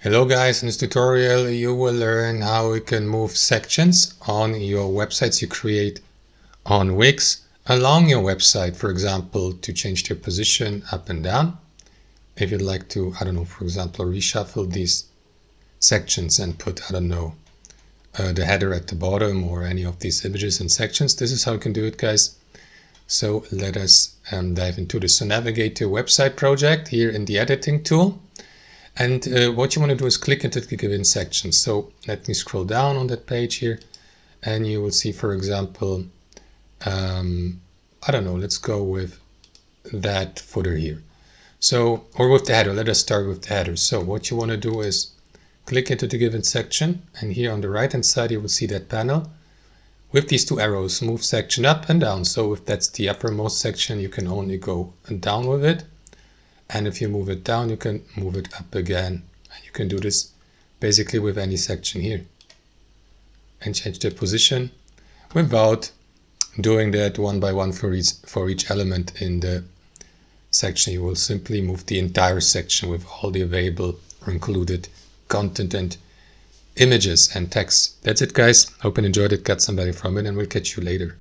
Hello guys, in this tutorial you will learn how you can move sections on your websites you create on Wix along your website, for example, to change their position up and down. If you'd like to, for example, reshuffle these sections and put, the header at the bottom or any of these images and sections, this is how you can do it, guys. So let us dive into this. So navigate to your website project here in the editing tool. And what you want to do is click into the given section. So let me scroll down on that page here, and you will see, for example, let's go with that footer here. So, or with the header. Let us start with the header. So what you want to do is click into the given section, and here on the right hand side you will see that panel with these two arrows, move section up and down. So if that's the uppermost section, you can only go down with it. And if you move it down, you can move it up again. And you can do this basically with any section here. And change the position without doing that one by one for each element in the section. You will simply move the entire section with all the available or included content and images and text. That's it, guys. Hope you enjoyed it, got some value from it, and we'll catch you later.